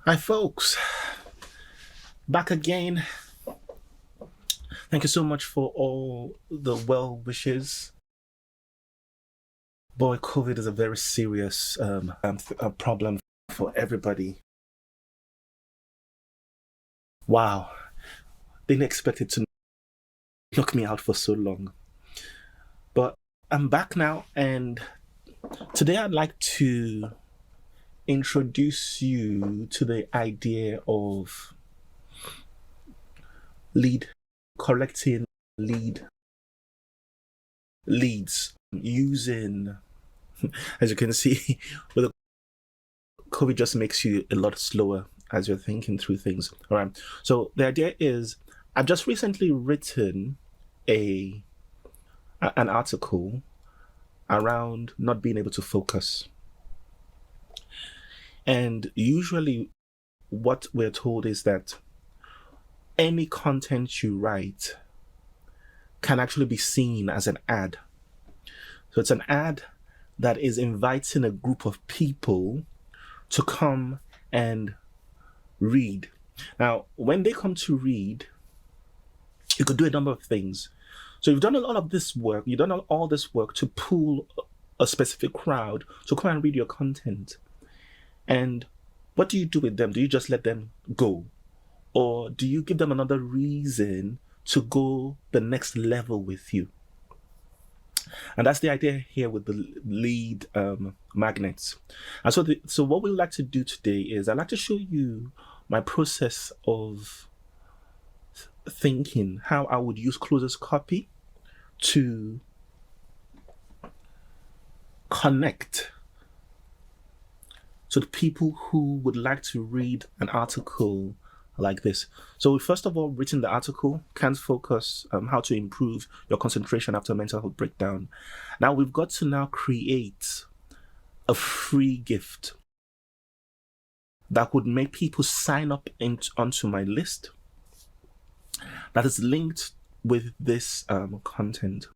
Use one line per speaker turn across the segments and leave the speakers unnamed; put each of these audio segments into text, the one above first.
Hi, folks. Back again. Thank you so much for all the well wishes. Boy, COVID is a very serious problem for everybody. Wow. Didn't expect it to knock me out for so long. But I'm back now, and today I'd like to introduce you to the idea of lead collecting lead leads using, as you can see, with COVID just makes you a lot slower as you're thinking through things. All right. So the idea is, I've just recently written a an article around not being able to focus. And usually what we're told is that any content you write can actually be seen as an ad. So it's an ad that is inviting a group of people to come and read. Now, when they come to read, you could do a number of things. So you've done a lot of this work, you've done all this work to pull a specific crowd to come and read your content. And what do you do with them? Do you just let them go? Or do you give them another reason to go the next level with you? And that's the idea here with the lead magnets. And so what we would like to do today is I'd like to show you my process of thinking, how I would use closest copy to connect to the people who would like to read an article like this. So we first of all written the article, Can't Focus, how to improve your concentration after mental health breakdown. Now we've got to now create a free gift that would make people sign up onto my list that is linked with this content.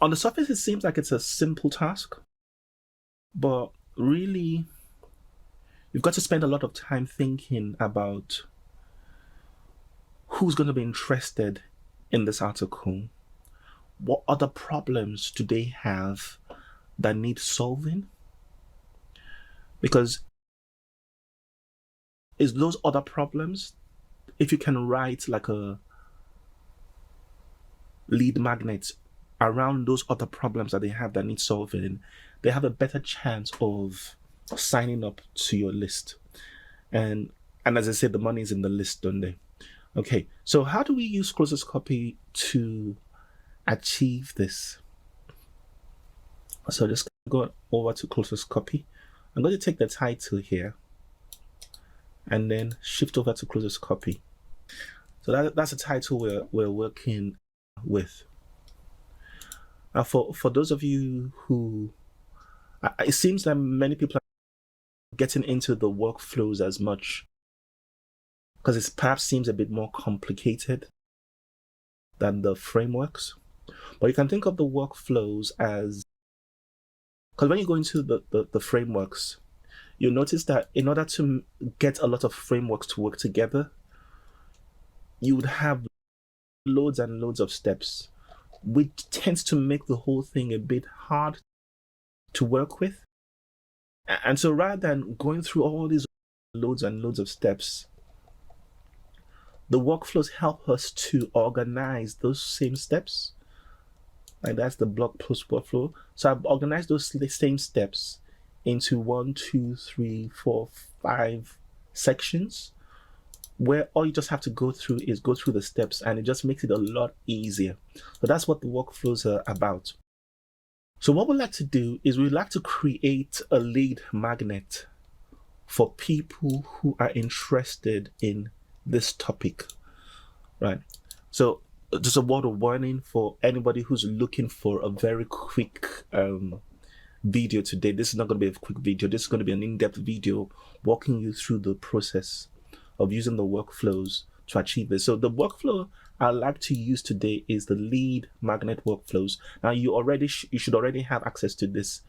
On the surface, it seems like it's a simple task, but really, you've got to spend a lot of time thinking about who's going to be interested in this article. What other problems do they have that need solving? Because it's those other problems, if you can write like a lead magnet around those other problems that they have that need solving, they have a better chance of signing up to your list. And as I said, the money is in the list, don't they? Okay, so how do we use closest copy to achieve this? So just go over to closest copy. I'm going to take the title here and then shift over to closest copy. So that's a title we're working with. Now, for those of you who, it seems that many people are getting into the workflows as much because it perhaps seems a bit more complicated than the frameworks. But you can think of the workflows as, because when you go into the frameworks, you'll notice that in order to get a lot of frameworks to work together, you would have loads and loads of steps, which tends to make the whole thing a bit hard to work with. And so rather than going through all these loads and loads of steps, the workflows help us to organize those same steps. Like that's the blog post workflow. So I've organized those same steps into 1, 2, 3, 4, 5 sections where all you just have to go through is go through the steps, and it just makes it a lot easier. So that's what the workflows are about. So what we'd like to do is we'd like to create a lead magnet for people who are interested in this topic, right? So just a word of warning for anybody who's looking for a very quick video today. This is not going to be a quick video. This is going to be an in-depth video walking you through the process of using the workflows to achieve this. So the workflow I like to use today is the lead magnet workflows. Now you should already have access to this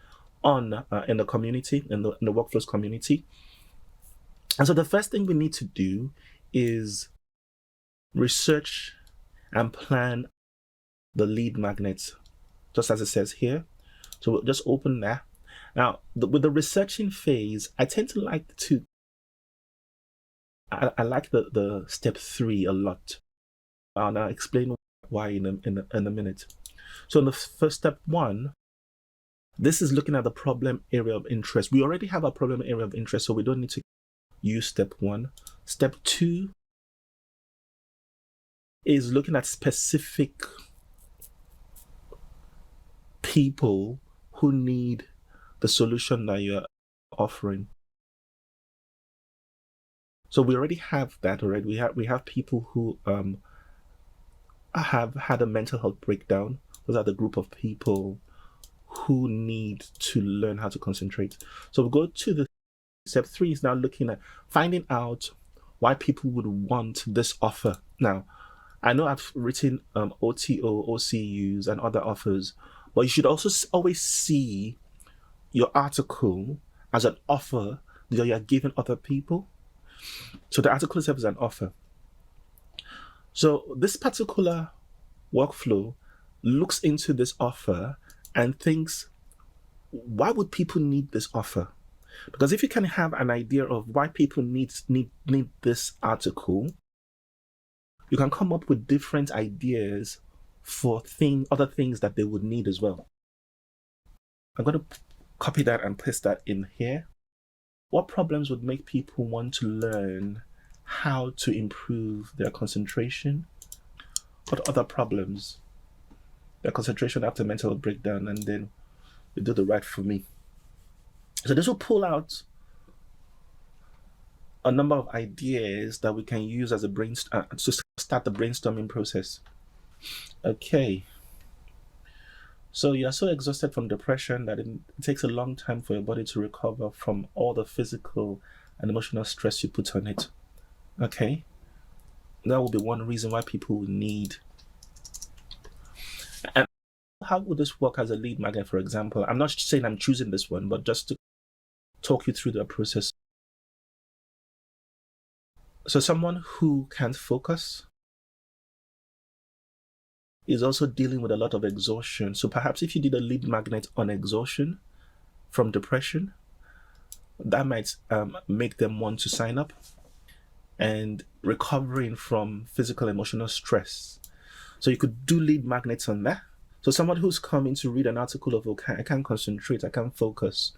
on in the community, in the workflows community. And so the first thing we need to do is research and plan the lead magnets, just as it says here. So we'll just open that. Now, with the researching phase, I tend to like I like the step 3 a lot. And I'll explain why in a minute. So in the first step 1, this is looking at the problem area of interest. We already have a problem area of interest, so we don't need to use step 1. Step 2 is looking at specific people who need the solution that you're offering. So we already have that already. We have people who have had a mental health breakdown. Those are the group of people who need to learn how to concentrate. So we go to the step 3 is now looking at finding out why people would want this offer. Now, I know I've written OTO, OCUs, and other offers, but you should also always see your article as an offer that you're giving other people. So the article itself is an offer. So this particular workflow looks into this offer and thinks, why would people need this offer? Because if you can have an idea of why people need this article, you can come up with different ideas for other things that they would need as well. I'm going to copy that and paste that in here. What problems would make people want to learn how to improve their concentration? What other problems? Their concentration after mental breakdown, and then we do the right for me. So this will pull out a number of ideas that we can use as a to start the brainstorming process. Okay. So you're so exhausted from depression that it takes a long time for your body to recover from all the physical and emotional stress you put on it. Okay. That will be one reason why people will need. And how would this work as a lead magnet, for example? I'm not saying I'm choosing this one, but just to talk you through the process. So someone who can't focus is also dealing with a lot of exhaustion. So perhaps if you did a lead magnet on exhaustion from depression, that might make them want to sign up. And recovering from physical emotional stress. So you could do lead magnets on that. So someone who's coming to read an article of, okay, I can't concentrate, I can't focus,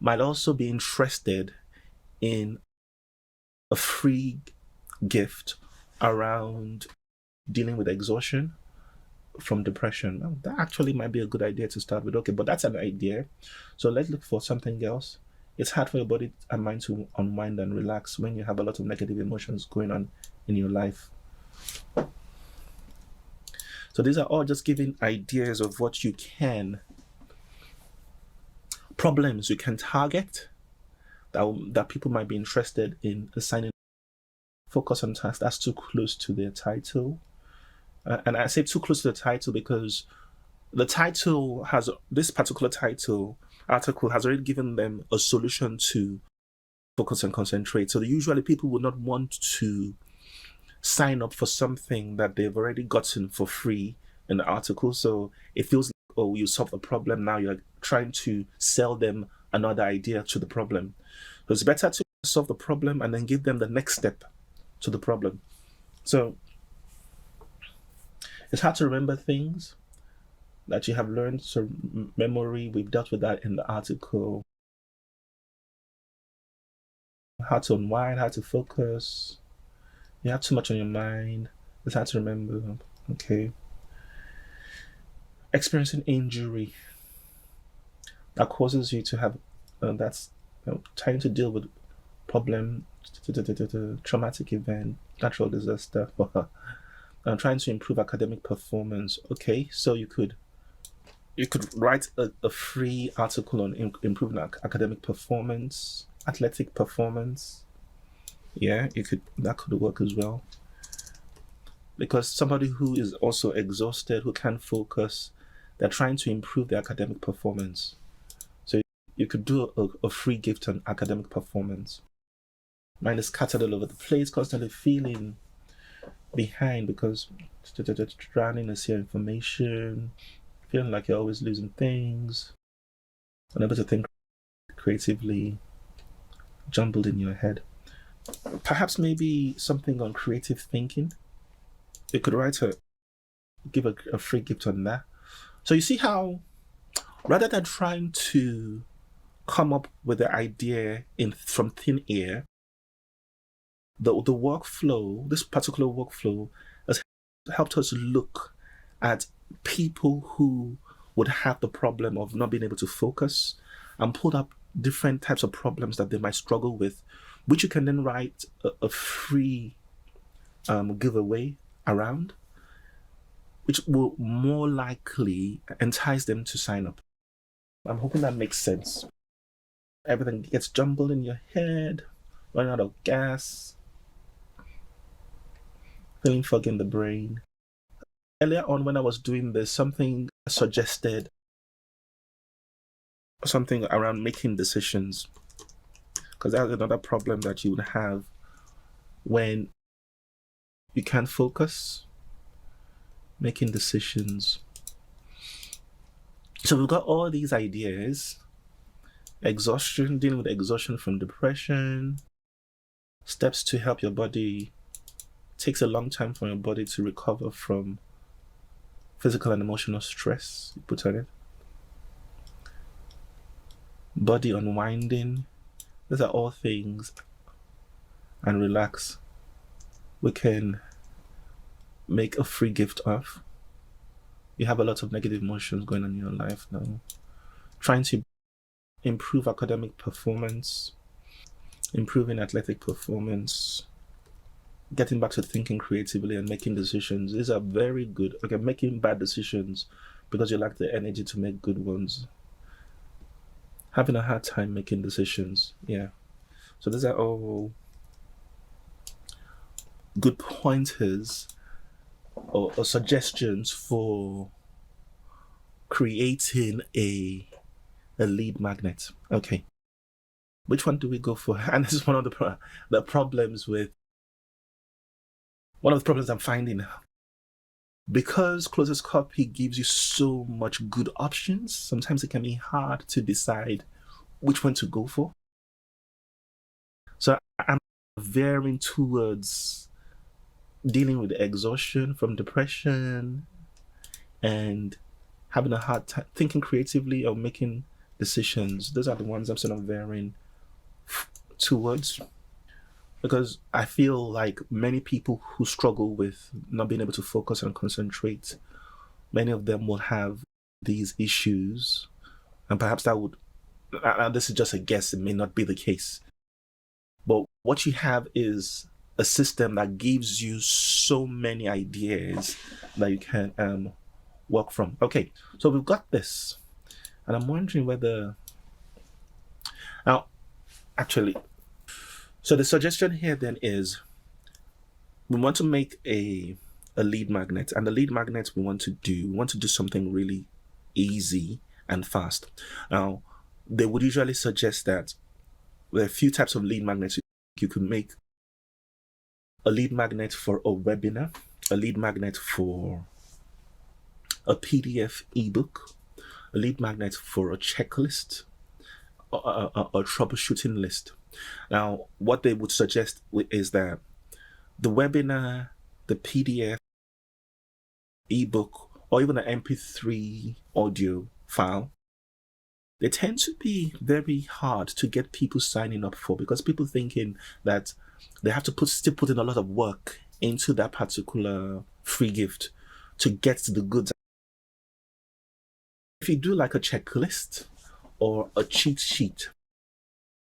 might also be interested in a free gift around dealing with exhaustion from depression. Now, that actually might be a good idea to start with. Okay, but that's an idea. So let's look for something else. It's hard for your body and mind to unwind and relax when you have a lot of negative emotions going on in your life. So these are all just giving ideas of what you can, problems you can target that people might be interested in assigning. Focus on tasks. That's too close to their title. And I say too close to the title because the title has, this particular article has already given them a solution to focus and concentrate. So usually people would not want to sign up for something that they've already gotten for free in the article. So it feels like, oh, you solved the problem. Now you're trying to sell them another idea to the problem. So it's better to solve the problem and then give them the next step to the problem. So it's hard to remember things that you have learned. So memory, we've dealt with that in the article. How to unwind, how to focus. You have too much on your mind. It's hard to remember. Okay. Experiencing injury that causes you to have, that's trying to deal with problem, traumatic event, natural disaster, trying to improve academic performance. Okay, so you could write a free article on improving academic performance, athletic performance. Yeah, that could work as well. Because somebody who is also exhausted, who can't focus, they're trying to improve their academic performance. you could do a free gift on academic performance. Mine is scattered all over the place, constantly feeling behind because drowning in your information, feeling like you're always losing things, unable to think creatively, jumbled in your head. Perhaps maybe something on creative thinking. You could give a free gift on that. So you see how rather than trying to come up with the idea from thin air, the workflow, this particular workflow, has helped us look at people who would have the problem of not being able to focus and pulled up different types of problems that they might struggle with, which you can then write a free giveaway around, which will more likely entice them to sign up. I'm hoping that makes sense. Everything gets jumbled in your head, running out of gas, feeling foggy in the brain. Earlier on, when I was doing this, something suggested something around making decisions, because that's another problem that you would have when you can't focus, making decisions. So we've got all these ideas: exhaustion, dealing with exhaustion from depression, steps to help your body. It takes a long time for your body to recover from physical and emotional stress you put on it. Body unwinding. These are all things. And relax. We can make a free gift of. You have a lot of negative emotions going on in your life now. Trying to improve academic performance, improving athletic performance, getting back to thinking creatively and making decisions. These are very good. Okay, making bad decisions because you lack the energy to make good ones. Having a hard time making decisions. Yeah. So these are all good pointers or suggestions for creating a lead magnet. Okay. Which one do we go for? And this is one of the problems with one of the problems I'm finding. Because closest copy gives you so much good options, sometimes it can be hard to decide which one to go for. So I'm veering towards dealing with exhaustion from depression and having a hard time thinking creatively or making decisions. Those are the ones I'm sort of veering towards. Because I feel like many people who struggle with not being able to focus and concentrate, many of them will have these issues. And perhaps that would, this is just a guess, it may not be the case. But what you have is a system that gives you so many ideas that you can work from. Okay, so we've got this. And I'm wondering whether, now, actually, so the suggestion here then is we want to make a lead magnet, and the lead magnet we want to do something really easy and fast. Now, they would usually suggest that there are a few types of lead magnets you could make. A lead magnet for a webinar, a lead magnet for a PDF ebook, a lead magnet for a checklist, a troubleshooting list. Now, what they would suggest is that the webinar, the PDF, ebook, or even an MP3 audio file, they tend to be very hard to get people signing up for, because people thinking that they have to still put in a lot of work into that particular free gift to get to the goods. If you do like a checklist or a cheat sheet,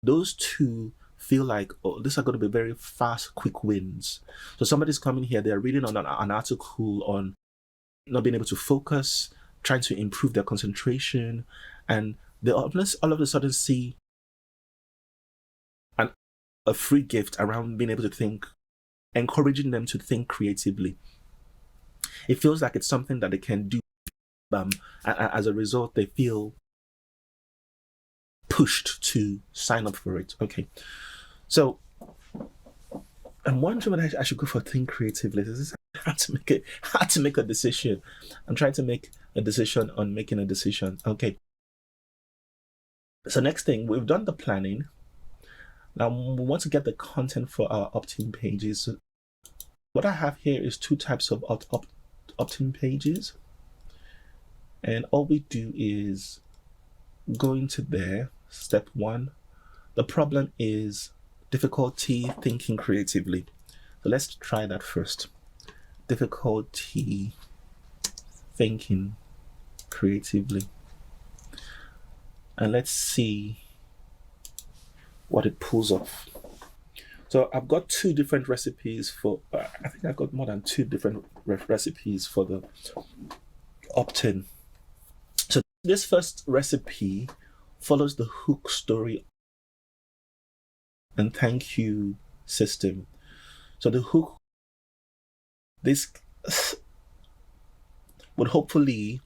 those two feel like, oh, these are going to be very fast, quick wins. So somebody's coming here, they're reading on an article on not being able to focus, trying to improve their concentration, and they all of a sudden see a free gift around being able to think, encouraging them to think creatively. It feels like it's something that they can do. As a result, they feel pushed to sign up for it. Okay. So I'm wondering whether I should go for think creatively. This is how to make a decision. I'm trying to make a decision on making a decision. Okay. So next thing, we've done the planning. Now we want to get the content for our opt-in pages. So what I have here is two types of opt-in pages. And all we do is go into there. Step one. The problem is difficulty thinking creatively. So let's try that first. Difficulty thinking creatively. And let's see what it pulls off. So I've got two different recipes for, I think I've got more than two different recipes for the opt-in. So this first recipe follows the hook, story, and thank you system. So the hook, this would hopefully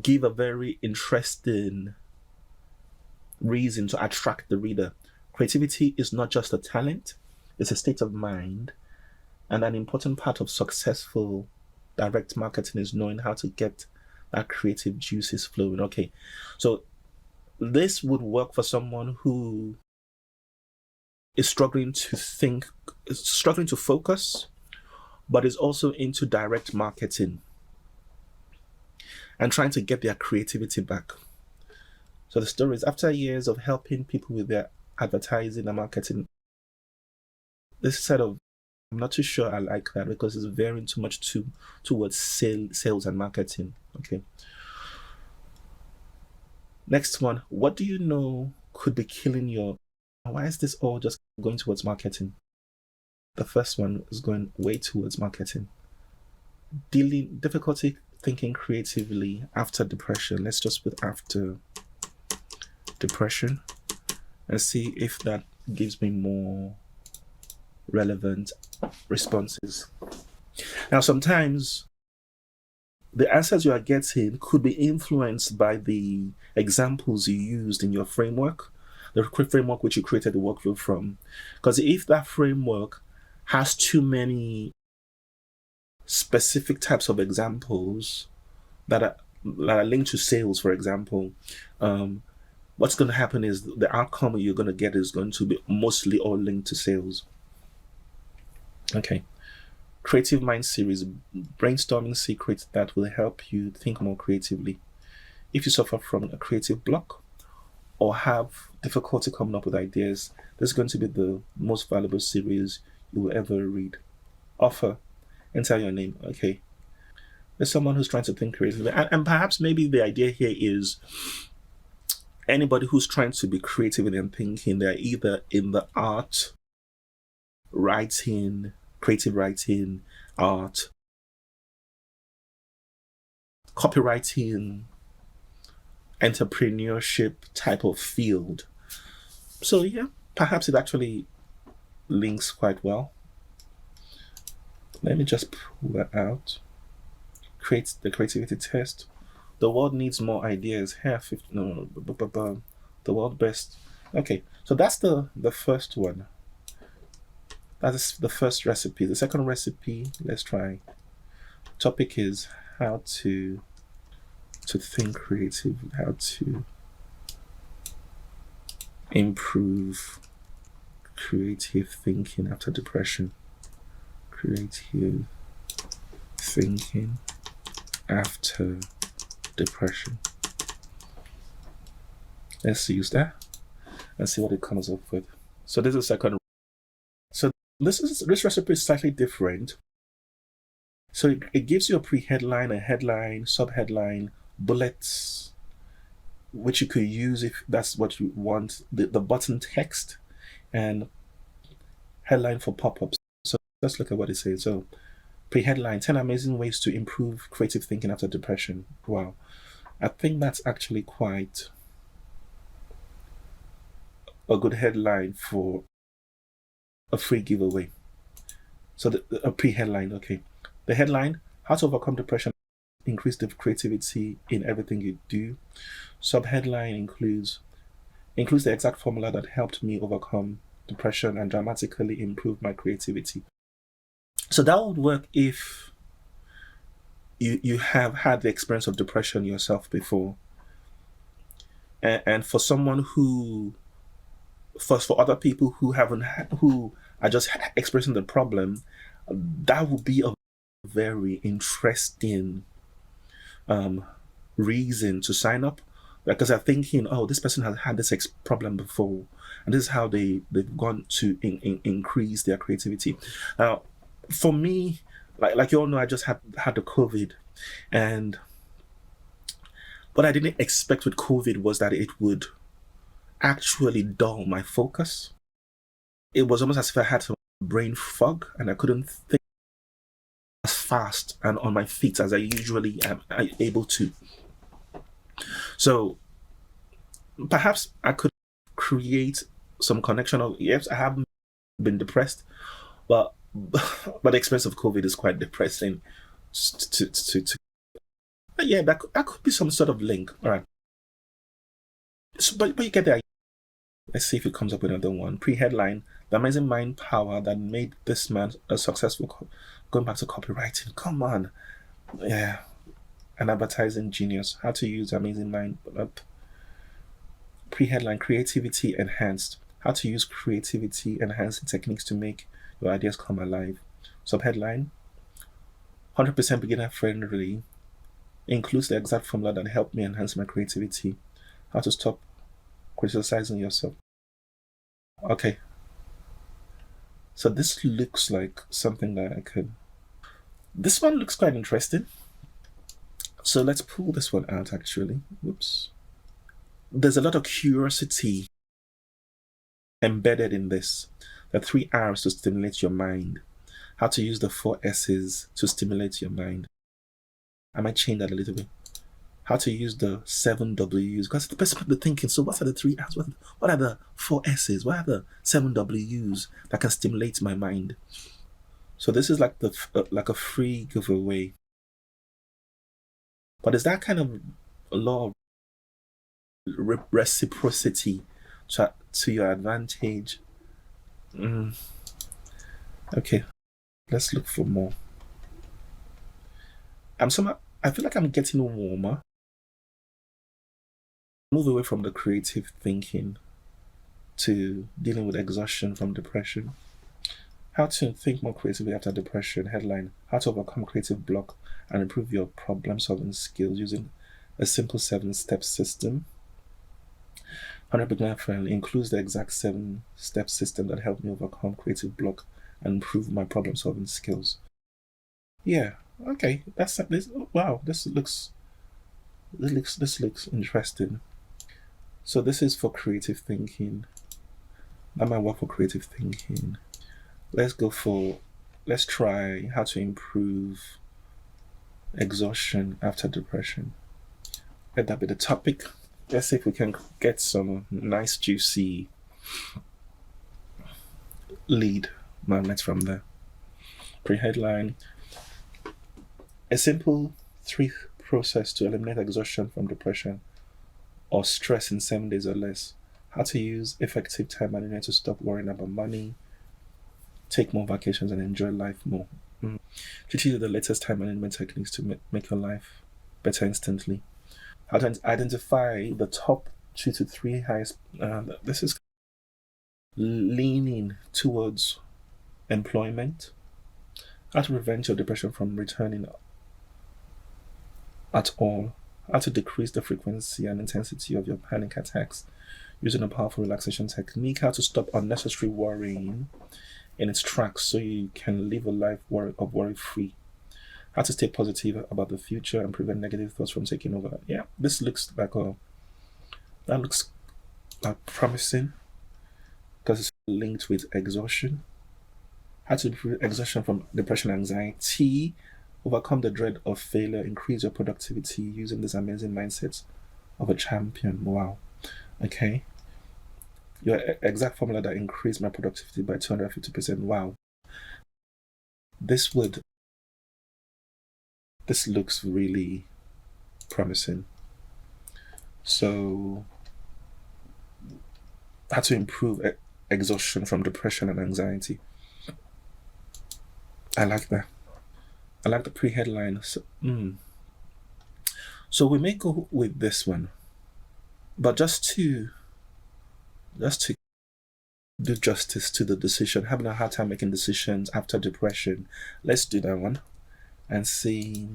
give a very interesting reason to attract the reader. Creativity is not just a talent, it's a state of mind. And an important part of successful direct marketing is knowing how to get that creative juices flowing. Okay, so this would work for someone who is struggling to think, struggling to focus, but is also into direct marketing and trying to get their creativity back. So the story is, after years of helping people with their advertising and marketing, this set of, I'm not too sure I like that because it's veering too much towards sales and marketing. Okay. Next one, what do you know could be killing your, why is this all just going towards marketing? The first one is going way towards marketing. Difficulty thinking creatively after depression. Let's just put after depression and see if that gives me more relevant responses. Now, sometimes the answers you are getting could be influenced by the examples you used in your framework, the framework which you created the workflow from. Because if that framework has too many specific types of examples that are linked to sales, for example, what's going to happen is the outcome you're going to get is going to be mostly all linked to sales. Okay. Creative Mind series, brainstorming secrets that will help you think more creatively. If you suffer from a creative block or have difficulty coming up with ideas, this is going to be the most valuable series you will ever read. Offer, enter your name. Okay. There's someone who's trying to think creatively. And perhaps maybe the idea here is anybody who's trying to be creative in their thinking, they're either in the art, writing, creative writing, art, copywriting, entrepreneurship type of field. So yeah, perhaps it actually links quite well. Let me just pull that out. Create the creativity test. The world needs more ideas. Here, the world best. Okay, so that's the first one. That is the first recipe. The second recipe, let's try. Topic is how to think creatively, how to improve creative thinking after depression. Creative thinking after depression. Let's use that and see what it comes up with. So this is the second. So this recipe is slightly different. So it gives you a pre-headline, a headline, sub-headline, bullets, which you could use if that's what you want, the button text, and headline for pop-ups. So let's look at what it says. So pre-headline, 10 amazing ways to improve creative thinking after depression. Wow. I think that's actually quite a good headline for a free giveaway. So a pre-headline, okay. The headline, how to overcome depression increase the creativity in everything you do. Subheadline includes the exact formula that helped me overcome depression and dramatically improve my creativity. So that would work if you have had the experience of depression yourself before. And for someone who, for other people who haven't who are just experiencing the problem, that would be a very interesting reason to sign up, because they're thinking, oh, this person has had this problem before, and this is how they've gone to increase their creativity. Now, for me, like you all know, I just had the COVID, and what I didn't expect with COVID was that it would actually dull my focus. It was almost as if I had some brain fog and I couldn't think as fast and on my feet as I usually am able to. So perhaps I could create some connection of, yes, I haven't been depressed, but the experience of COVID is quite depressing. Yeah, that could be some sort of link. All right. So, but you get the idea. Let's see if it comes up with another one. Pre-headline: the amazing mind power that made this man a successful. Going back to copywriting. Come on, yeah, an advertising genius. How to use amazing mind. Pre-headline: creativity enhanced. How to use creativity enhancing techniques to make your ideas come alive. Subheadline: 100% beginner friendly. Includes the exact formula that helped me enhance my creativity. How to stop criticizing yourself. Okay. So this looks like something that I could. This one looks quite interesting. So let's pull this one out actually. Whoops. There's a lot of curiosity embedded in this. The 3 R's to stimulate your mind. How to use the 4 S's to stimulate your mind. I might change that a little bit. How to use the 7 W's, because the person might be thinking, so what are the 3 R's? What are the 4 S's? What are the 7 W's that can stimulate my mind? So this is like like a free giveaway. But is that kind of law of reciprocity to your advantage? Okay, let's look for more. I feel like I'm getting warmer. Move away from the creative thinking to dealing with exhaustion from depression. How to think more creatively after depression. Headline: how to overcome creative block and improve your problem solving skills using a simple 7-step system. 100 beginner friendly. Includes the exact 7-step system that helped me overcome creative block and improve my problem solving skills. Yeah, okay, that's this. Wow, this looks interesting. So this is for creative thinking. That might work for creative thinking. Let's try how to improve exhaustion after depression. Let that be the topic. Let's see if we can get some nice juicy lead magnets from there. Pre-headline: a simple 3 process to eliminate exhaustion from depression or stress in 7 days or less. How to use effective time management to stop worrying about money, take more vacations, and enjoy life more. To teach you the latest time management techniques to make your life better instantly. How to identify the top 2 to 3 highest. This is leaning towards employment. How to prevent your depression from returning at all. How to decrease the frequency and intensity of your panic attacks using a powerful relaxation technique. How to stop unnecessary worrying in its tracks so you can live a life of worry-free. How to stay positive about the future and prevent negative thoughts from taking over. Yeah, this looks like that looks promising because it's linked with exhaustion. How to improve exhaustion from depression and anxiety. Overcome the dread of failure. Increase your productivity using this amazing mindset of a champion. Wow. Okay. Your exact formula that increased my productivity by 250%. Wow. This would This looks really promising. So, how to improve exhaustion from depression and anxiety. I like that. I like the pre-headline. So we may go with this one, but just to do justice to the decision, having a hard time making decisions after depression. Let's do that one and see.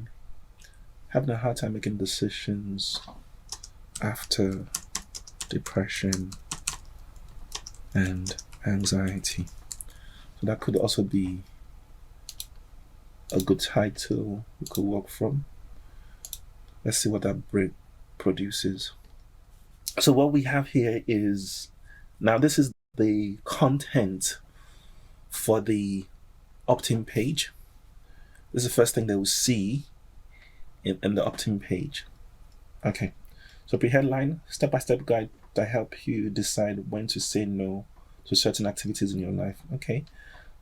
Having a hard time making decisions after depression and anxiety. So that could also be a good title we could work from. Let's see what that produces. So what we have here is, now this is the content for the opt-in page. This is the first thing they will see in the opt-in page. Okay, so pre-headline, step-by-step guide to help you decide when to say no to certain activities in your life. Okay,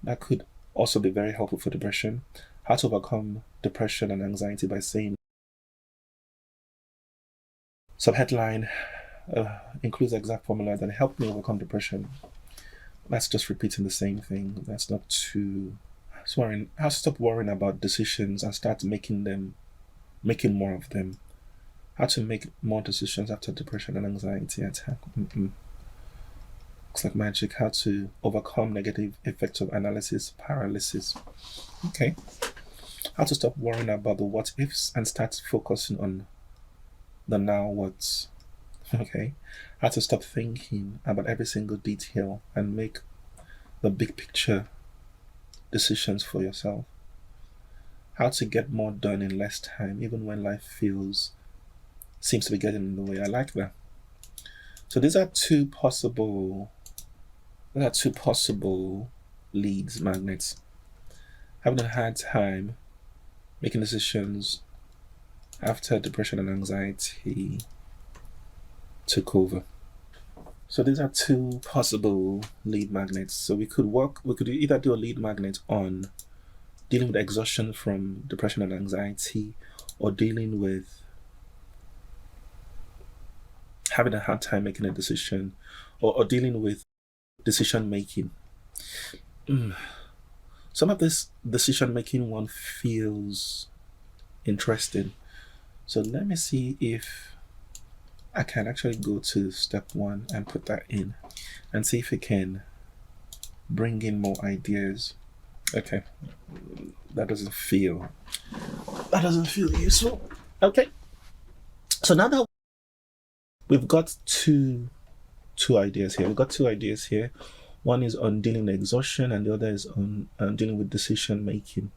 that could also be very helpful for depression. How to overcome depression and anxiety by saying. Subheadline includes exact formula that helped me overcome depression. That's just repeating the same thing. That's not too worrying. How to stop worrying about decisions and start making more of them. How to make more decisions after depression and anxiety attack. Looks like magic. How to overcome negative effects of analysis paralysis. Okay. How to stop worrying about the what ifs and start focusing on the now what's. Okay. How to stop thinking about every single detail and make the big picture decisions for yourself. How to get more done in less time, even when life seems to be getting in the way. I like that. So these are two possible leads magnets. Having a hard time making decisions after depression and anxiety took over. So these are two possible lead magnets. So we could either do a lead magnet on dealing with exhaustion from depression and anxiety, or dealing with having a hard time making a decision, or dealing with decision making. Some of this decision making one feels interesting. So let me see if I can actually go to step 1 and put that in and see if it can bring in more ideas. Okay, that doesn't feel useful. Okay, so now that we've got two ideas here, one is on dealing with exhaustion and the other is on dealing with decision making.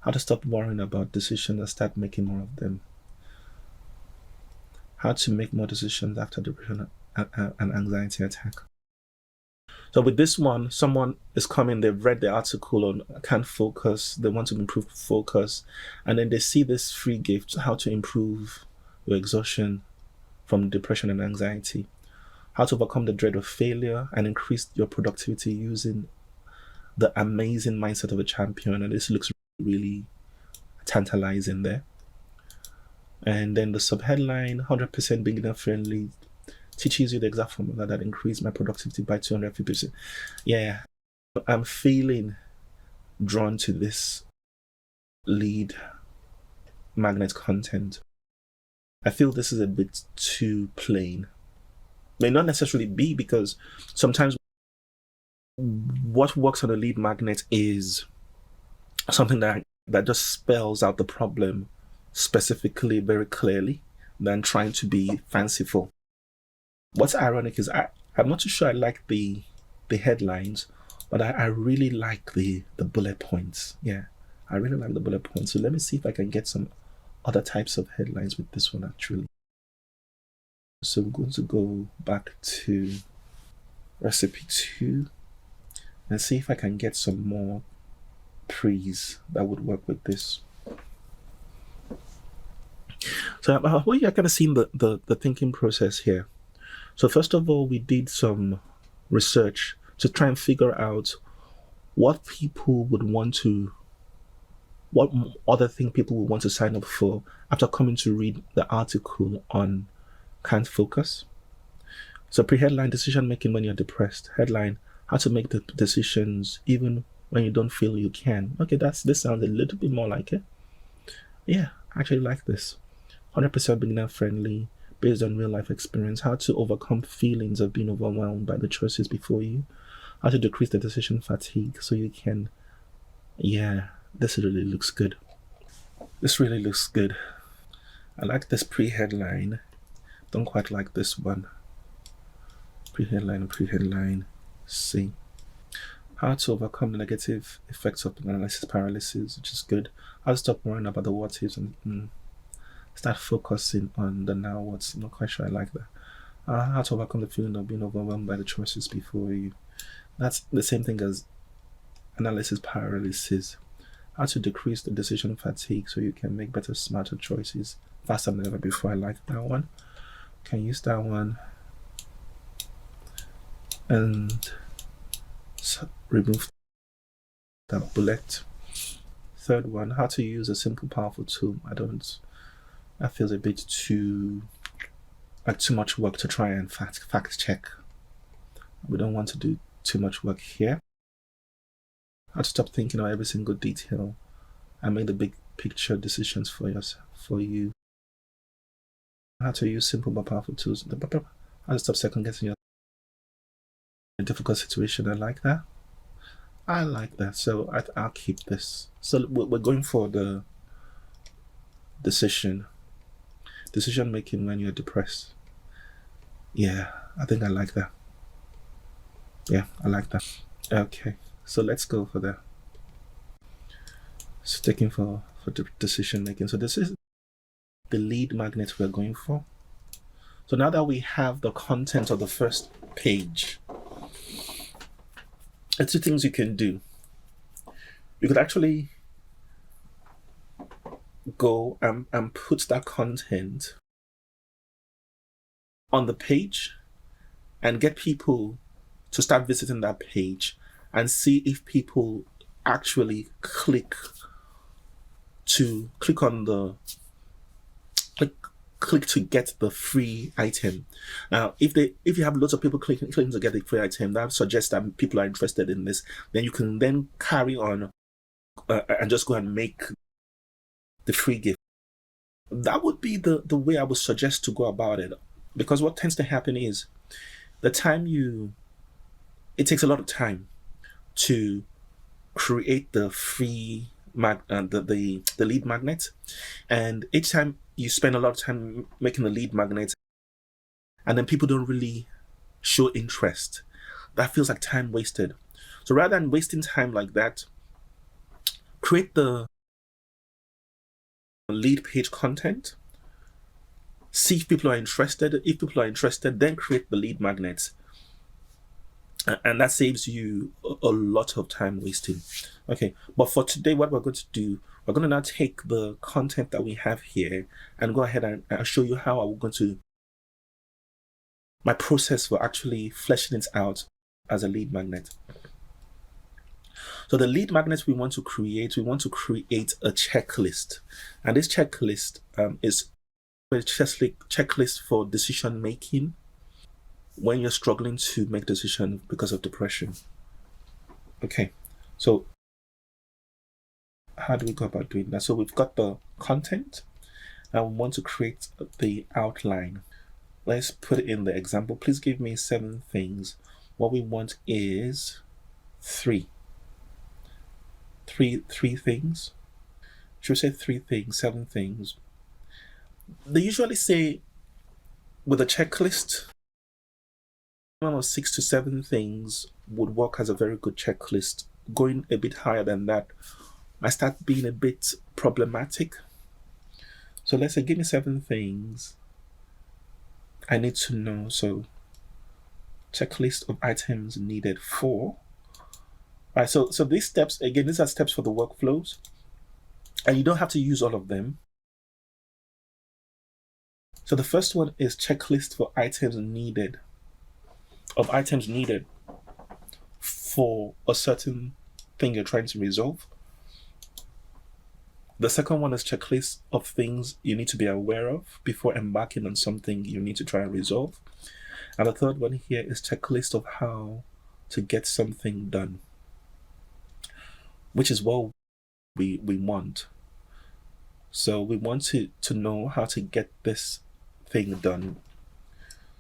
How to stop worrying about decisions and start making more of them. How to make more decisions after depression and anxiety attack. So with this one, someone is coming, they've read the article on can't focus, they want to improve focus, and then they see this free gift, how to improve your exhaustion from depression and anxiety, how to overcome the dread of failure and increase your productivity using the amazing mindset of a champion. And this looks really tantalizing there. And then the subheadline, 100% beginner friendly, teaches you the exact formula that increased my productivity by 250%. Yeah, I'm feeling drawn to this lead magnet content. I feel this is a bit too plain. May not necessarily be, because sometimes what works on a lead magnet is something that just spells out the problem specifically, very clearly, than trying to be fanciful. What's ironic is I'm not too sure I like the headlines, but I really like the bullet points. Yeah, I really like the bullet points. So let me see if I can get some other types of headlines with this one actually. So we're going to go back to recipe 2 and see if I can get some more pre's that would work with this. So what you're kind of seeing the thinking process here. So first of all, we did some research to try and figure out what people would want to what other thing people will want to sign up for after coming to read the article on can't focus. So pre-headline, decision making when you're depressed. Headline, how to make the decisions even when you don't feel you can. Okay, this sounds a little bit more like it. Yeah, I actually like this. 100% beginner friendly, based on real life experience. How to overcome feelings of being overwhelmed by the choices before you. How to decrease the decision fatigue so you can. Yeah, this really looks good. This really looks good. I like this pre-headline. Don't quite like this one. Pre-headline. C. How to overcome the negative effects of analysis paralysis, which is good. How to stop worrying about the what ifs and start focusing on the now what's. I'm not quite sure I like that. How to overcome the feeling of being overwhelmed by the choices before you. That's the same thing as analysis paralysis. How to decrease the decision fatigue so you can make better, smarter choices faster than ever before. I like that one. Can use that one. And remove that bullet. Third one, how to use a simple, powerful tool. That feels a bit too much work to try and fact check. We don't want to do too much work here. How to stop thinking about every single detail and make the big picture decisions for you. How to use simple but powerful tools. How to stop second guessing your a difficult situation. I like that. So I'll keep this. So we're going for the decision making when you're depressed. Yeah, I think I like that. Yeah, I like that. Okay, so let's go for the sticking for the decision making. So this is the lead magnet we're going for. So now that we have the content of the first page, there's 2 things you can do. You could actually go and put that content on the page and get people to start visiting that page and see if people actually click on the click to get the free item. Now, if you have lots of people clicking to get the free item, that suggests that people are interested in this. Then you can then carry on and just go and make the free gift. That would be the way I would suggest to go about it, because what tends to happen is it takes a lot of time to create the free the lead magnet, and each time you spend a lot of time making the lead magnet and then people don't really show interest, that feels like time wasted. So rather than wasting time like that, create the lead page content, see if people are interested. If people are interested, then create the lead magnets, and that saves you a lot of time wasting. Okay, but for today, what we're going to do, we're going to now take the content that we have here and go ahead and show you how I'm going to my process for actually fleshing it out as a lead magnet. So the lead magnet we want to create a checklist, and this checklist is a checklist for decision making when you're struggling to make decisions because of depression. Okay, so how do we go about doing that? So we've got the content, and we want to create the outline. Let's put it in the example. Please give me 7 things. What we want is 3 things. Should we say 3 things, 7 things? They usually say with a checklist, of 6 to 7 things would work as a very good checklist. Going a bit higher than that might start being a bit problematic. So let's say, give me 7 things I need to know. So checklist of items needed for. All right, so these steps, again, these are steps for the workflows, and you don't have to use all of them. So the first one is checklist for items needed for a certain thing you're trying to resolve. The second one is checklist of things you need to be aware of before embarking on something you need to try and resolve. And the third one here is checklist of how to get something done, which is what we want. So we want to know how to get this thing done.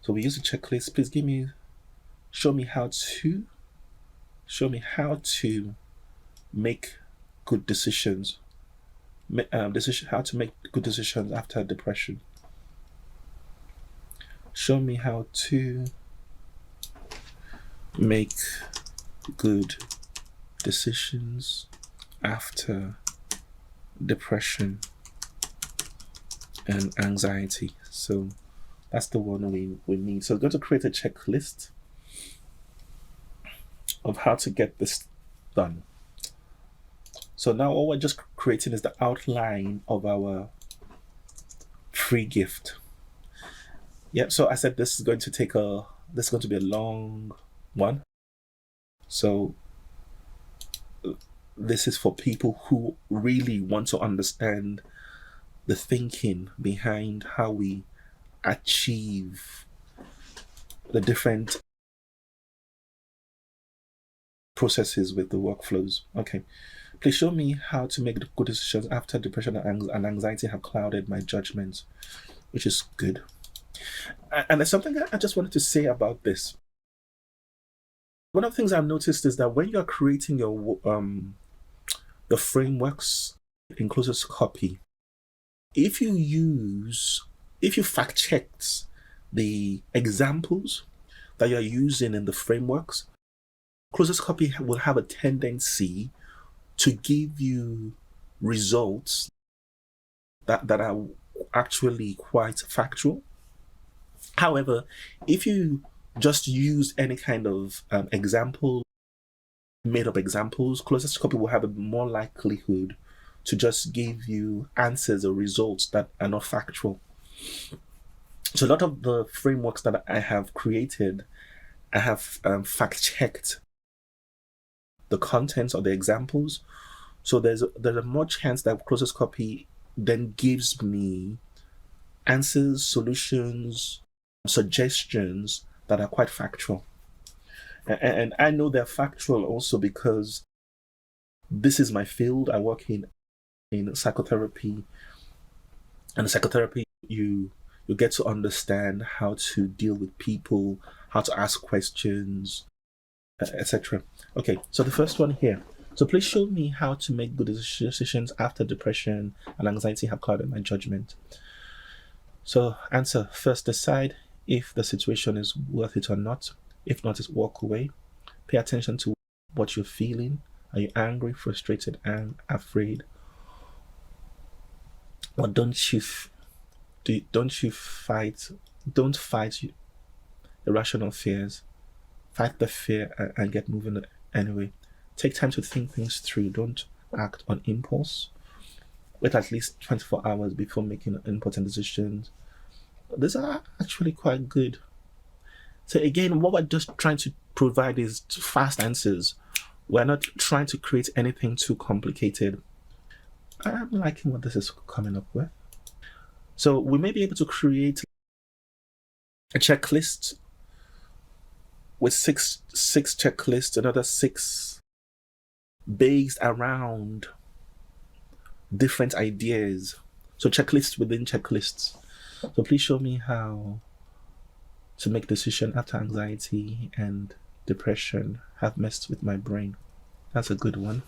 So we use a checklist. Please show me how to make good decisions. How to make good decisions after depression. Show me how to make good decisions after depression and anxiety. So that's the one we need. So we're going to create a checklist of how to get this done. So now all we're just creating is the outline of our free gift. Yep, so I said this is going to be a long one. So this is for people who really want to understand the thinking behind how we achieve the different processes with the workflows. Okay. Please show me how to make good decisions after depression and anxiety have clouded my judgment, which is good. And there's something I just wanted to say about this. One of the things I've noticed is that when you're creating your frameworks in closest copy, if you fact checked the examples that you're using in the frameworks, closest copy will have a tendency to give you results that are actually quite factual. However, if you just use any kind of made up examples, closest copy will have a more likelihood to just give you answers or results that are not factual. So a lot of the frameworks that I have created, I have fact checked the contents or the examples. So there's a more chance that closest copy then gives me answers, solutions, suggestions that are quite factual. And I know they're factual also because this is my field. I work in psychotherapy. And in psychotherapy, you get to understand how to deal with people, how to ask questions, etc. Okay, so the first one here. So please show me how to make good decisions after depression and anxiety have clouded my judgment. So answer: first, decide if the situation is worth it or not. If not, just walk away. Pay attention to what you're feeling. Are you angry, frustrated, and afraid? Or don't fight irrational fears. Fight the fear and get moving anyway. Take time to think things through. Don't act on impulse. Wait at least 24 hours before making important decisions. These are actually quite good. So again, what we're just trying to provide is fast answers. We're not trying to create anything too complicated. I'm liking what this is coming up with. So we may be able to create a checklist with six checklists, another 6 based around different ideas. So checklists within checklists. So please show me how to make decision after anxiety and depression have messed with my brain. That's a good one.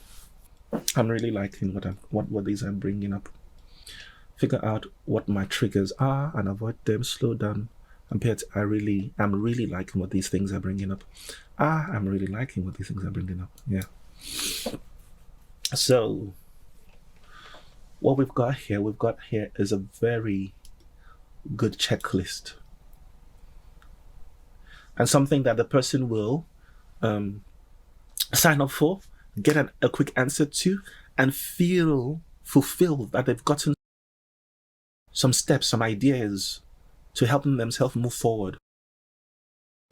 I'm really liking what these are bringing up. Figure out what my triggers are and avoid them. Slow down. I'm really liking what these things are bringing up. I'm really liking what these things are bringing up. Yeah. So what we've got here is a very good checklist, and something that the person will sign up for, get a quick answer to, and feel fulfilled that they've gotten some steps, some ideas to help themselves move forward.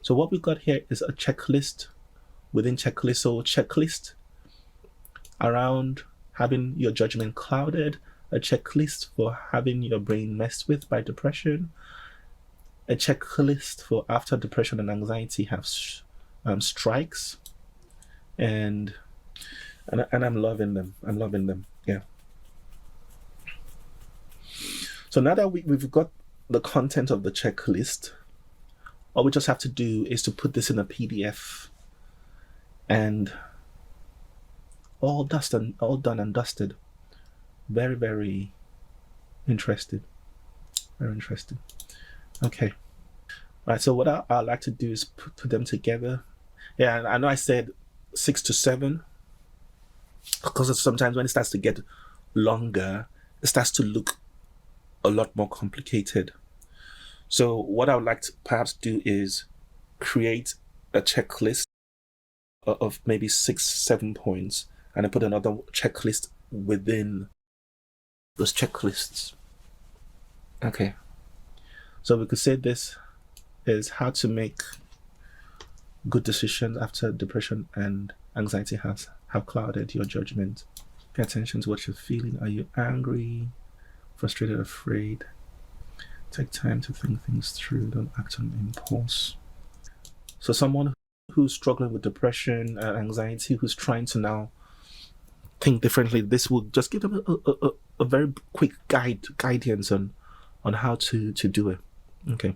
So what we've got here is a checklist within checklist. So checklist around having your judgment clouded, a checklist for having your brain messed with by depression, a checklist for after depression and anxiety have strikes, and I'm loving them. I'm loving them. Yeah. So now that we've got the content of the checklist, all we just have to do is to put this in a PDF, and all done and dusted. Very, very interesting. Very interesting. Okay. Right. So what I like to do is put them together. Yeah, and I know I said 6 to 7, because sometimes when it starts to get longer, it starts to look a lot more complicated. So what I would like to perhaps do is create a checklist of maybe 6, 7 points, and then put another checklist within those checklists. Okay. So we could say this is how to make good decisions after depression and anxiety have clouded your judgment. Pay attention to what you're feeling. Are you angry, frustrated, afraid? Take time to think things through. Don't act on impulse. So someone who's struggling with depression and anxiety, who's trying to think differently, this will just give them a very quick guidance on how to do it. Okay.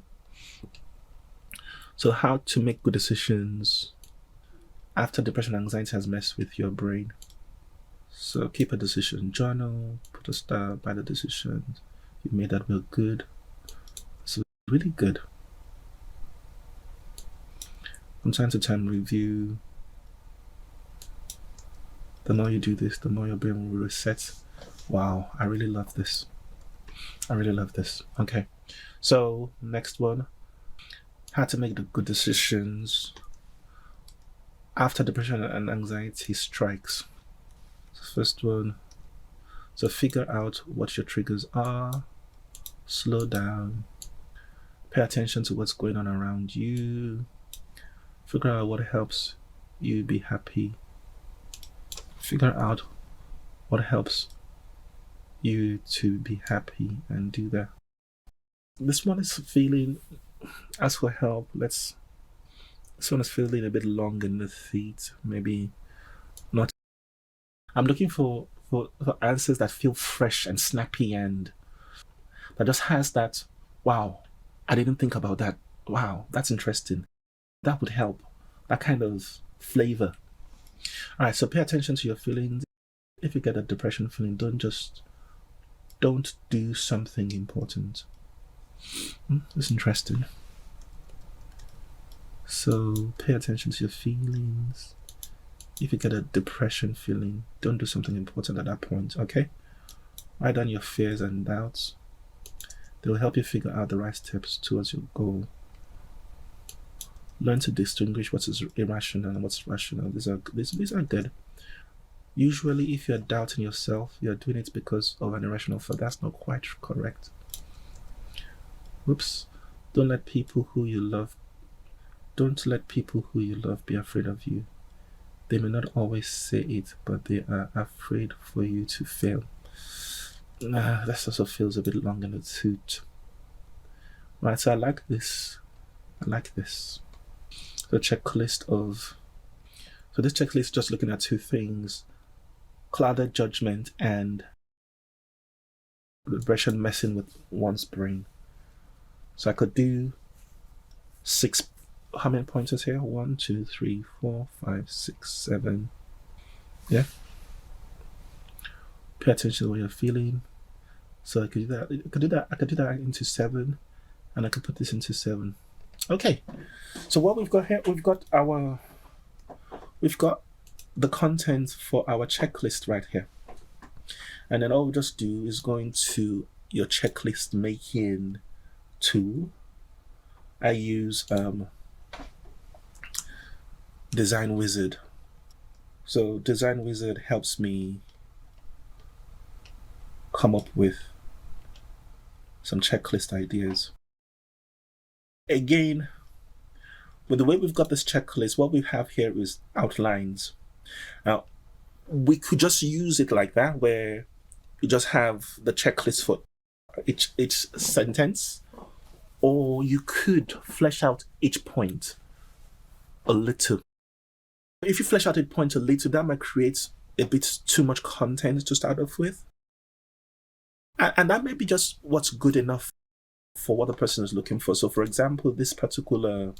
So how to make good decisions after depression and anxiety has messed with your brain. So keep a decision journal, put a star by the decisions you made that were good. So really good. From time to time, review. The more you do this, the more your brain will reset. Wow, I really love this. I really love this. Okay, so next one, how to make the good decisions after depression and anxiety strikes. So first one, so figure out what your triggers are, slow down, pay attention to what's going on around you, figure out what helps you be happy, figure out what helps you to be happy, and do that. This one is feeling, ask for help. This one is feeling a bit long in the feet, maybe not. I'm looking for answers that feel fresh and snappy, and that just has that, wow, I didn't think about that. Wow, that's interesting. That would help. That kind of flavor. All right, so pay attention to your feelings. If you get a depression feeling, don't do something important. That's interesting. So pay attention to your feelings. If you get a depression feeling, don't do something important at that point, okay? Write down your fears and doubts. They will help you figure out the right steps towards your goal. Learn to distinguish what is irrational and what's rational. These are good. Usually, if you're doubting yourself, you're doing it because of an irrational thought. That's not quite correct. Whoops. Don't let people who you love be afraid of you. They may not always say it, but they are afraid for you to fail. That also feels a bit long in the tooth. Right, so I like this. So this checklist is just looking at two things: clouded judgment and depression messing with one's brain. So I could do 6, how many pointers here? 1, 2, 3, 4, 5, 6, 7. Yeah. Pay attention to what you're feeling. So I could do that. I could do that into 7, and I could put this into 7. Okay. So what we've got here, we've got the content for our checklist right here. And then all we just do is go into your checklist making tool. I use Design Wizard. So Design Wizard helps me come up with some checklist ideas. Again, with the way we've got this checklist, what we have here is outlines. Now, we could just use it like that, where you just have the checklist for each sentence, or you could flesh out each point a little. If you flesh out a point a little, that might create a bit too much content to start off with. And that may be just what's good enough for what the person is looking for. So for example, this particular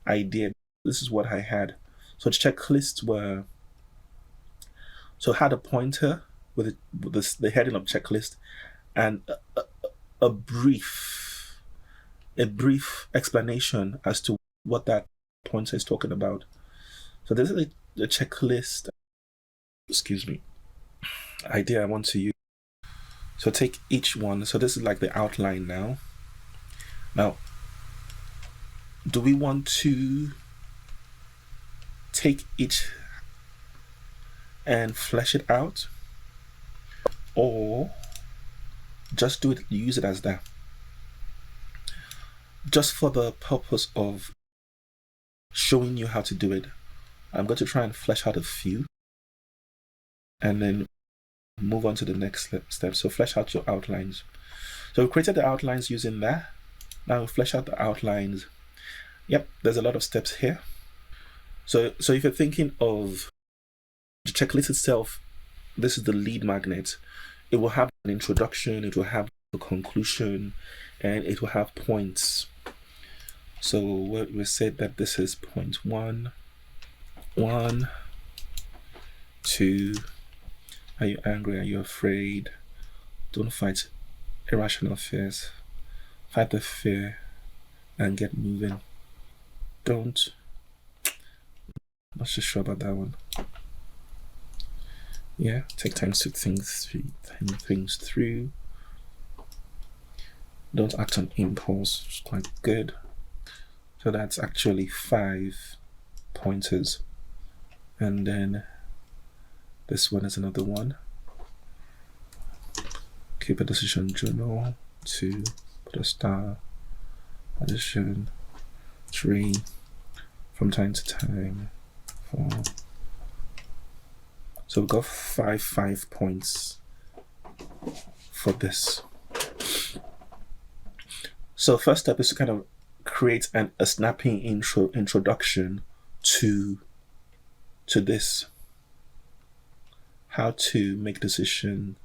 idea, this is what I had. So the checklist had a pointer with the heading of checklist and a brief explanation as to what that pointer is talking about. So this is the checklist, idea I want to use. So take each one. So this is like the outline now. Now, do we want to take each and flesh it out, or just use it as that? Just for the purpose of showing you how to do it, I'm going to try and flesh out a few and then move on to the next step. So flesh out your outlines. So we created the outlines using that. Now we flesh out the outlines. Yep, there's a lot of steps here. So if you're thinking of the checklist itself, this is the lead magnet. It will have an introduction, it will have a conclusion, and it will have points. So we said that this is point 1, 2. Are you angry? Are you afraid? Don't fight irrational fears. Fight the fear and get moving. I'm not so sure about that one. Yeah, take time to think things through. Don't act on impulse. It's quite good. So that's actually 5 pointers. And then this one is another one. Keep a decision journal. 2, put a star. Addition. 3, from time to time. 4. So we've got 5 points for this. So first step is to kind of create a snappy introduction to this. How to make decision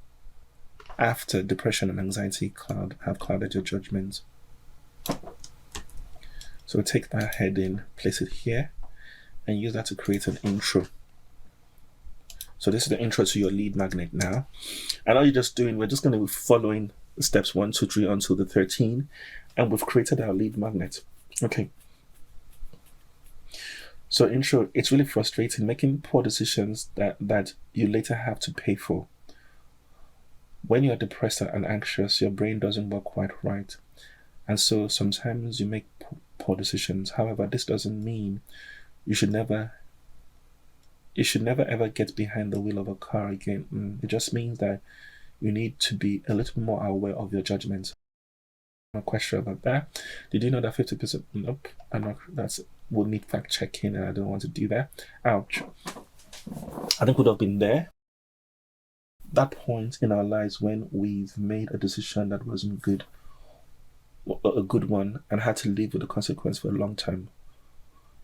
after depression and anxiety have clouded your judgment. So take that heading, place it here, and use that to create an intro. So this is the intro to your lead magnet now. And all you're just doing, we're just going to be following steps 1, 2, 3 until the 13, and we've created our lead magnet. Okay. So intro, it's really frustrating making poor decisions that you later have to pay for. When you're depressed and anxious, your brain doesn't work quite right. And so sometimes you make poor decisions. However, this doesn't mean you should never ever get behind the wheel of a car again. It just means that you need to be a little more aware of your judgments. I'm not quite sure about that. Did you know that 50%? Nope. Would need fact checking, and I don't want to do that. Ouch. I think we'd have been there. That point in our lives when we've made a decision that wasn't good, a good one, and had to live with the consequence for a long time.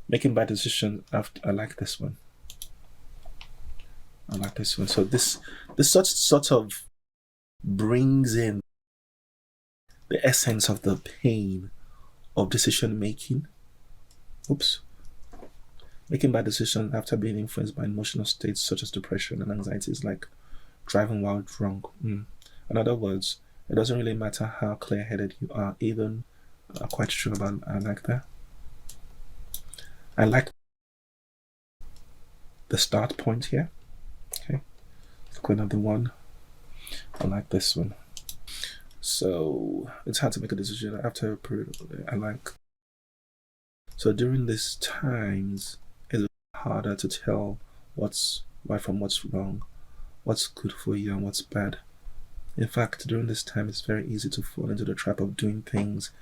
Making bad decisions. I like this one. So this sort of brings in the essence of the pain of decision making. Making bad decisions after being influenced by emotional states such as depression and anxiety is like driving while drunk. In other words, it doesn't really matter how clear-headed you are, even quite sure about. I like that. I like the start point here. Okay, click another one. I like this one. So it's hard to make a decision after a period. So during these times, it's harder to tell what's right from what's wrong, what's good for you and what's bad. In fact, during this time, it's very easy to fall into the trap of doing things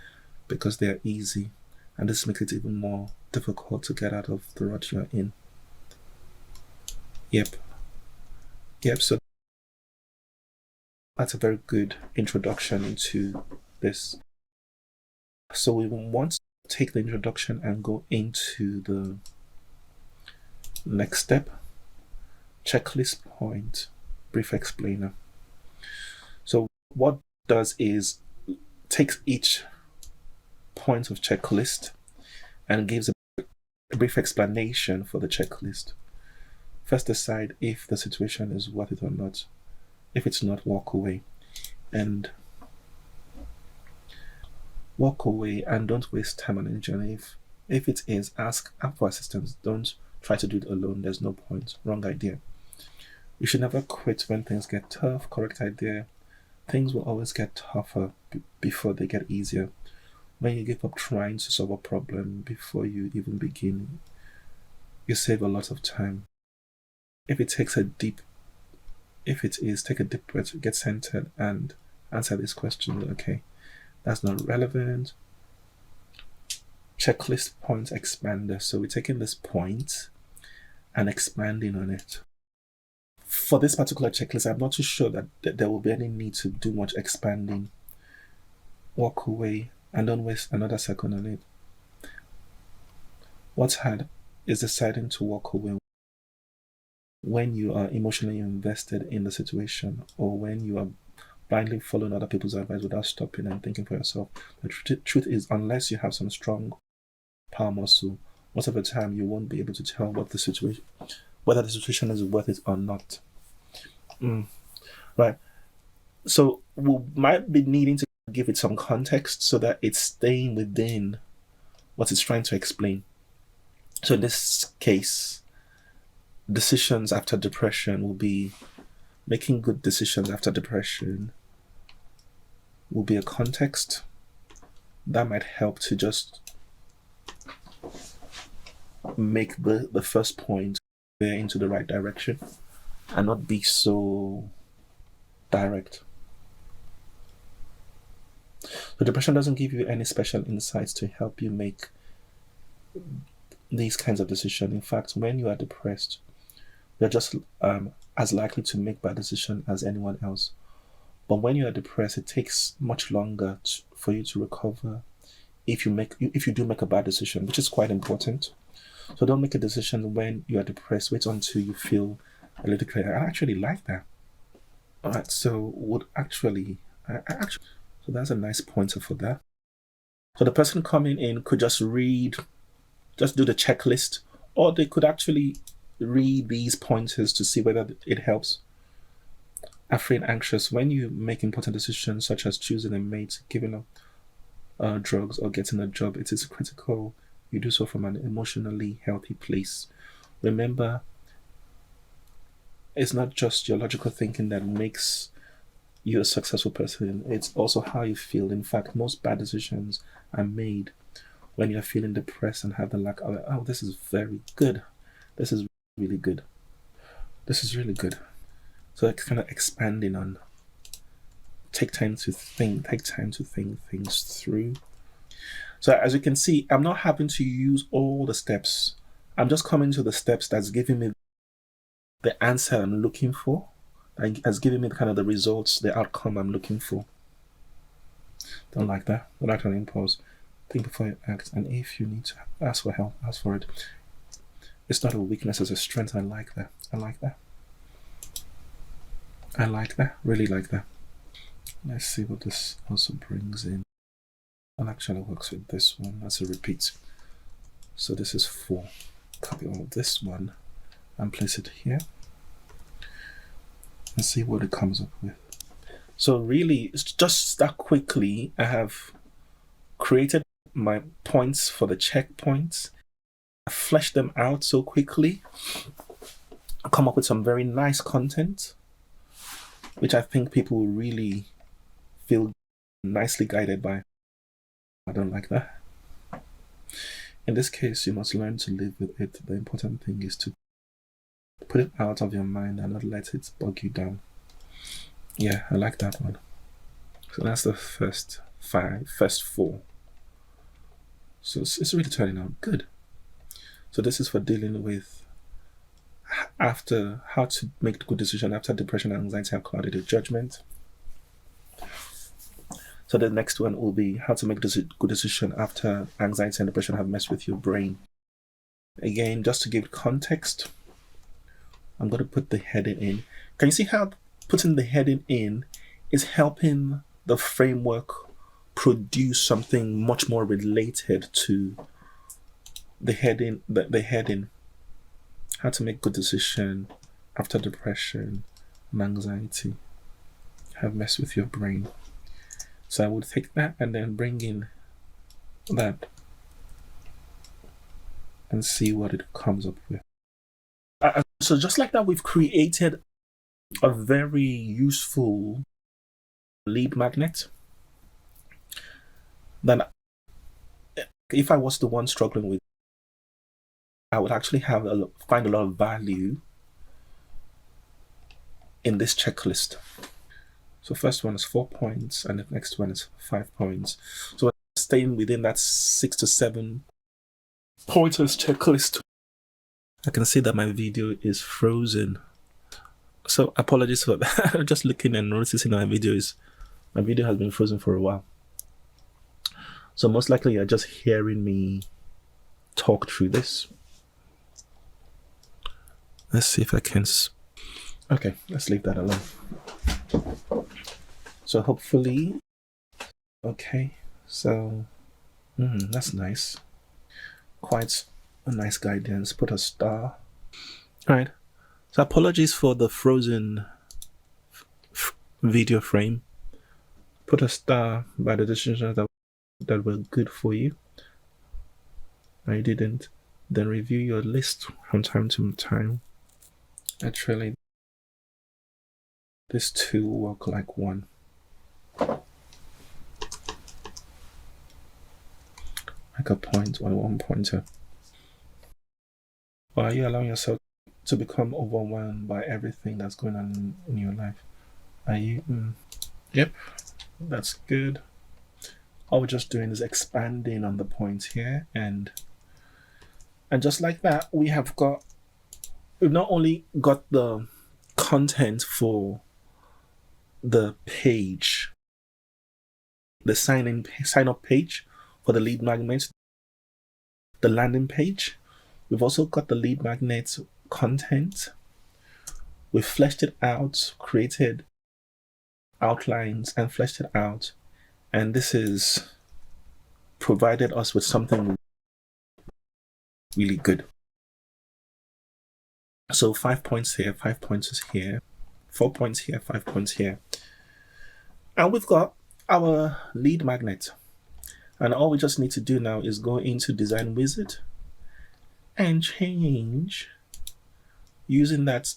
because they are easy, and this makes it even more difficult to get out of the rut you're in. Yep. So That's a very good introduction into this. So we want to take the introduction and go into the next step. Checklist point, brief explainer. So what does is takes each point of checklist and gives a brief explanation for the checklist. First, decide if the situation is worth it or not. If it's not, walk away. And walk away and don't waste time on energy. And if it is, ask for assistance. Don't try to do it alone. There's no point. Wrong idea. You should never quit when things get tough. Correct idea. Things will always get tougher before they get easier. When you give up trying to solve a problem before you even begin, you save a lot of time. If it is, take a deep breath, get centered, and answer this question. Okay, that's not relevant. Checklist points expander. So we're taking this point and expanding on it. For this particular checklist, I'm not too sure that there will be any need to do much expanding. Walk away and don't waste another second on it. What's hard is deciding to walk away when you are emotionally invested in the situation, or when you are blindly following other people's advice without stopping and thinking for yourself. The truth is, unless you have some strong power muscle, most of the time you won't be able to tell whether the situation is worth it or not. Right. So we might be needing to give it some context so that it's staying within what it's trying to explain. So in this case, decisions after depression will be making good decisions after depression will be a context that might help to just make the first point veer into the right direction and not be so direct. So depression doesn't give you any special insights to help you make these kinds of decisions. In fact, when you are depressed, you're just as likely to make bad decisions as anyone else. But when you are depressed, it takes much longer for you to recover if you do make a bad decision, which is quite important. So don't make a decision when you are depressed. Wait until you feel a little clear. I actually like that. All right, so so that's a nice pointer for that. So the person coming in could just do the checklist, or they could actually read these pointers to see whether it helps. Afraid, anxious. When you make important decisions such as choosing a mate, giving up drugs, or getting a job, it is critical you do so from an emotionally healthy place. Remember, it's not just your logical thinking that makes you a successful person. It's also how you feel. In fact, most bad decisions are made when you're feeling depressed and have the lack of, oh, this is very good. This is really good. This is really good. So it's kind of expanding on take time to think things through. So as you can see, I'm not having to use all the steps. I'm just coming to the steps that's giving me the answer I'm looking for, and has given me kind of the results, the outcome I'm looking for. Don't like that. Don't act on impulse. Think before you act, and if you need to ask for help, ask for it. It's not a weakness, it's a strength. I like that. I like that. I like that. Really like that. Let's see what this also brings in. Well, actually works with this one. That's a repeat. So this is 4. Copy all of this one and place it here. And see what it comes up with. So really, it's just that quickly I have created my points for the checkpoints. I fleshed them out so quickly. I come up with some very nice content, which I think people will really feel nicely guided by. I don't like that. In this case, you must learn to live with it. The important thing is to put it out of your mind and not let it bog you down. Yeah, I like that one. So that's the first 4. So it's really turning out good. So this is for dealing with after how to make good decision after depression and anxiety have clouded your judgment. So the next one will be how to make a good decision after anxiety and depression have messed with your brain. Again, just to give context, I'm going to put the heading in. Can you see how putting the heading in is helping the framework produce something much more related to the heading? The heading, how to make good decision after depression and anxiety have messed with your brain. So I would take that and then bring in that and see what it comes up with. So just like that, we've created a very useful lead magnet. Then if I was the one struggling with, I would actually find a lot of value in this checklist. So first one is 4 points and the next one is 5 points. So staying within that 6 to 7 pointers checklist. I can see that my video is frozen. So apologies for that. I'm just looking and noticing my video has been frozen for a while. So most likely you're just hearing me talk through this. Let's see if I can. Okay, let's leave that alone. So hopefully, okay, so that's nice. Quite a nice guidance. Put a star. All right. So apologies for the frozen video frame. Put a star by the decisions that were good for you. I didn't. Then review your list from time to time. Actually, these two work like one. Like a point or one pointer. Or are you allowing yourself to become overwhelmed by everything that's going on in your life? Are you? Yep, that's good. All we're just doing is expanding on the points here, and just like that, we've not only got the content for the page, the sign up page for the lead magnet, the landing page. We've also got the lead magnet content. We've fleshed it out, created outlines and fleshed it out. And this is provided us with something really good. So 5 points here, 5 points here, 4 points here, 5 points here. And we've got our lead magnet. And all we just need to do now is go into Design Wizard and change using that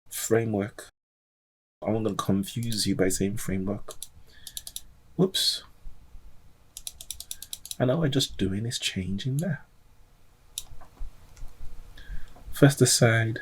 framework. I'm going to confuse you by saying framework. Whoops. And all we're just doing is changing that. First decide